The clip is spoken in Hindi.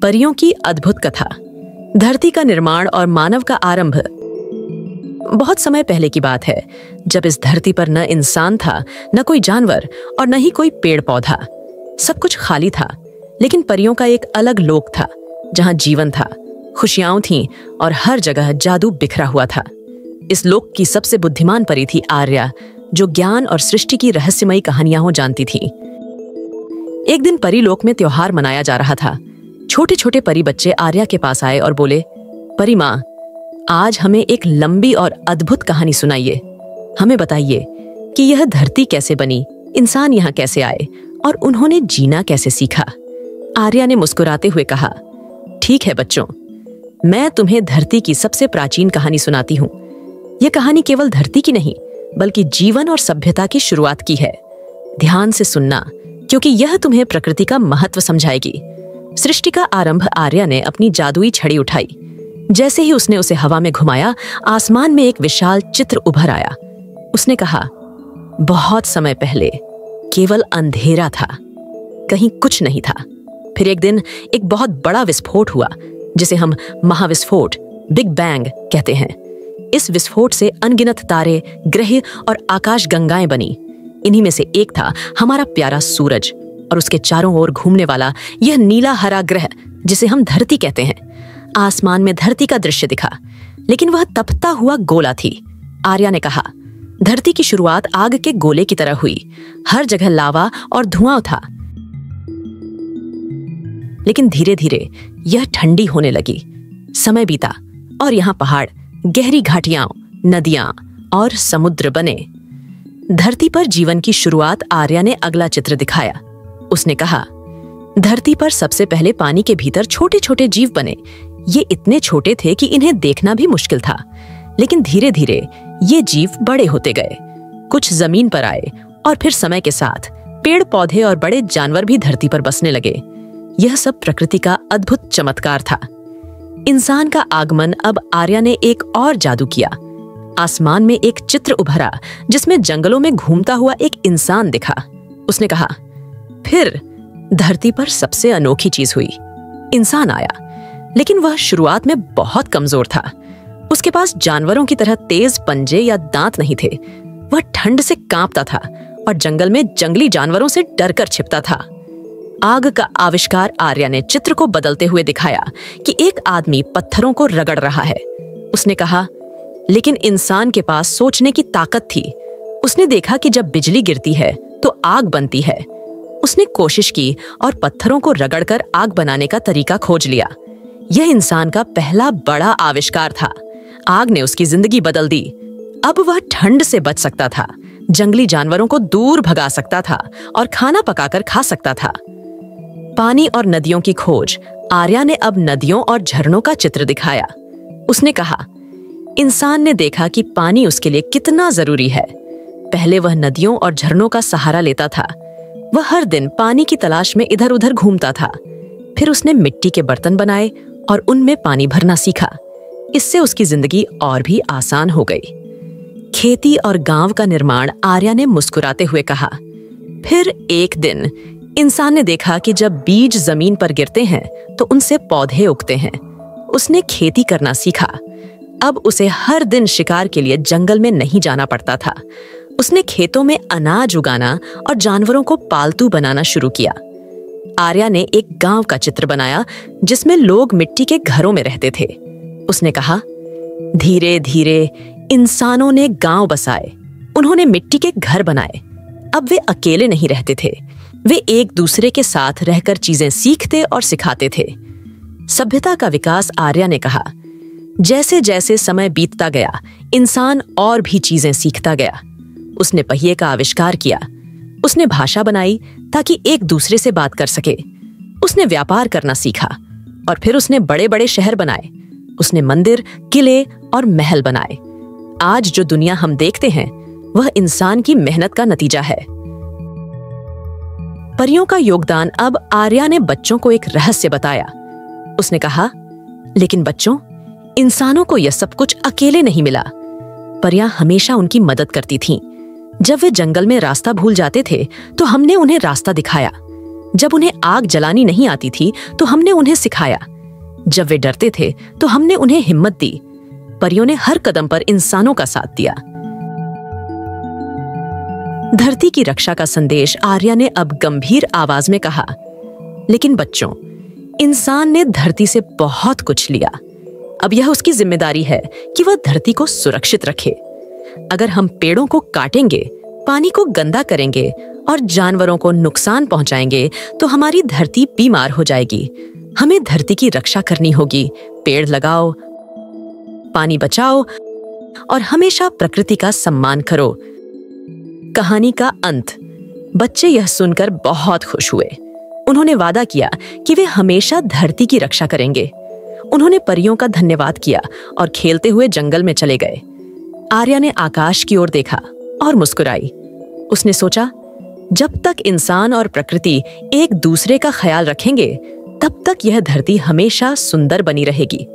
परियों की अद्भुत कथा। धरती का निर्माण और मानव का आरंभ। बहुत समय पहले की बात है, जब इस धरती पर न इंसान था, न कोई जानवर और न ही कोई पेड़ पौधा। सब कुछ खाली था, लेकिन परियों का एक अलग लोक था, जहां जीवन था, खुशियां थीं और हर जगह जादू बिखरा हुआ था। इस लोक की सबसे बुद्धिमान परी थी आर्या, जो ज्ञान और सृष्टि की रहस्यमयी कहानियां हो जानती थी। एक दिन परी लोक में त्योहार मनाया जा रहा था। छोटे छोटे परी बच्चे आर्या के पास आए और बोले, परी माँ, आज हमें एक लंबी और अद्भुत कहानी सुनाइए। हमें बताइए कि यह धरती कैसे बनी, इंसान यहाँ कैसे आए और उन्होंने जीना कैसे सीखा। आर्या ने मुस्कुराते हुए कहा, ठीक है बच्चों, मैं तुम्हें धरती की सबसे प्राचीन कहानी सुनाती हूँ। यह कहानी केवल धरती की नहीं, बल्कि जीवन और सभ्यता की शुरुआत की है। ध्यान से सुनना, क्योंकि यह तुम्हें प्रकृति का महत्व समझाएगी। सृष्टि का आरंभ आर्या ने अपनी जादुई छड़ी उठाई। जैसे ही उसने उसे हवा में घुमाया, आसमान में एक विशाल चित्र उभर आया। उसने कहा, बहुत समय पहले केवल अंधेरा था, कहीं कुछ नहीं था। फिर एक दिन एक बहुत बड़ा विस्फोट हुआ, जिसे हम महाविस्फोट, बिग बैंग कहते हैं। इस विस्फोट से अनगिनत तारे, ग्रह और आकाश गंगाएं बनी। इन्हीं में से एक था हमारा प्यारा सूरज, और उसके चारों ओर घूमने वाला यह नीला हरा ग्रह, जिसे हम धरती कहते हैं। आसमान में धरती का दृश्य दिखा, लेकिन वह तपता हुआ गोला थी। आर्या ने कहा, धरती की शुरुआत आग के गोले की तरह हुई। हर जगह लावा और धुआं था, लेकिन धीरे धीरे यह ठंडी होने लगी। समय बीता और यहाँ पहाड़, गहरी घाटियां, नदियां और समुद्र बने। धरती पर जीवन की शुरुआत आर्या ने अगला चित्र दिखाया। उसने कहा, धरती पर सबसे पहले पानी के भीतर छोटे छोटे जीव बने। ये इतने छोटे थे कि इन्हें देखना भी मुश्किल था, लेकिन धीरे धीरे ये जीव बड़े होते गए। कुछ जमीन पर आए और फिर समय के साथ पेड़ पौधे और बड़े जानवर भी धरती पर बसने लगे। यह सब प्रकृति का अद्भुत चमत्कार था। इंसान का आगमन। अब आर्या ने एक और जादू किया। आसमान में एक चित्र उभरा, जिसमें जंगलों में घूमता हुआ एक इंसान दिखा। उसने कहा, फिर धरती पर सबसे अनोखी चीज हुई। इंसान आया, लेकिन वह शुरुआत में बहुत कमजोर था। उसके पास जानवरों की तरह तेज पंजे या दांत नहीं थे। वह ठंड से कांपता था और जंगल में जंगली जानवरों से डरकर छिपता था। आग का आविष्कार आर्या ने चित्र को बदलते हुए दिखाया कि एक आदमी पत्थरों को रगड़ रहा है। उसने कहा, लेकिन इंसान के पास सोचने की ताकत थी। उसने देखा कि जब बिजली गिरती है तो आग बनती है। उसने कोशिश की और पत्थरों को रगड़कर आग बनाने का तरीका खोज लिया। यह इंसान का पहला बड़ा आविष्कार था। आग ने उसकी जिंदगी बदल दी। अब वह ठंड से बच सकता था, जंगली जानवरों को दूर भगा सकता था और खाना पकाकर खा सकता था। पानी और नदियों की खोज। आर्या ने अब नदियों और झरनों का चित्र दिखाया। उसने कहा, इंसान ने देखा कि पानी उसके लिए कितना जरूरी है। पहले वह नदियों और झरनों का सहारा लेता था। वह हर दिन पानी की तलाश में इधर उधर घूमता था। फिर उसने मिट्टी के बर्तन बनाए और उनमें पानी भरना सीखा। इससे उसकी जिंदगी और भी आसान हो गई। खेती और गांव का निर्माण। आर्या ने मुस्कुराते हुए कहा, फिर एक दिन इंसान ने देखा कि जब बीज जमीन पर गिरते हैं तो उनसे पौधे उगते हैं। उसने खेती करना सीखा। अब उसे हर दिन शिकार के लिए जंगल में नहीं जाना पड़ता था। उसने खेतों में अनाज उगाना और जानवरों को पालतू बनाना शुरू किया। आर्या ने एक गांव का चित्र बनाया, जिसमें लोग मिट्टी के घरों में रहते थे। उसने कहा, धीरे धीरे इंसानों ने गांव बसाए। उन्होंने मिट्टी के घर बनाए। अब वे अकेले नहीं रहते थे। वे एक दूसरे के साथ रहकर चीजें सीखते और सिखाते थे। सभ्यता का विकास। आर्या ने कहा, जैसे जैसे समय बीतता गया, इंसान और भी चीजें सीखता गया। उसने पहिए का आविष्कार किया। उसने भाषा बनाई ताकि एक दूसरे से बात कर सके। उसने व्यापार करना सीखा और फिर उसने बड़े बड़े शहर बनाए। उसने मंदिर, किले और महल बनाए। आज जो दुनिया हम देखते हैं, वह इंसान की मेहनत का नतीजा है। परियों का योगदान। अब आर्या ने बच्चों को एक रहस्य बताया। उसने कहा, लेकिन बच्चों, इंसानों को यह सब कुछ अकेले नहीं मिला। परियां हमेशा उनकी मदद करती थीं। जब वे जंगल में रास्ता भूल जाते थे तो हमने उन्हें रास्ता दिखाया। जब उन्हें आग जलानी नहीं आती थी तो हमने उन्हें सिखाया। जब वे डरते थे तो हमने उन्हें हिम्मत दी। परियों ने हर कदम पर इंसानों का साथ दिया। धरती की रक्षा का संदेश आर्या ने अब गंभीर आवाज में कहा, लेकिन बच्चों, इंसान ने धरती से बहुत कुछ लिया। अब यह उसकी जिम्मेदारी है कि वह धरती को सुरक्षित रखे। अगर हम पेड़ों को काटेंगे, पानी को गंदा करेंगे और जानवरों को नुकसान पहुंचाएंगे तो हमारी धरती बीमार हो जाएगी। हमें धरती की रक्षा करनी होगी। पेड़ लगाओ, पानी बचाओ और हमेशा प्रकृति का सम्मान करो। कहानी का अंत। बच्चे यह सुनकर बहुत खुश हुए। उन्होंने वादा किया कि वे हमेशा धरती की रक्षा करेंगे। उन्होंने परियों का धन्यवाद किया और खेलते हुए जंगल में चले गए। आर्या ने आकाश की ओर देखा और मुस्कुराई। उसने सोचा, जब तक इंसान और प्रकृति एक दूसरे का ख्याल रखेंगे, तब तक यह धरती हमेशा सुंदर बनी रहेगी।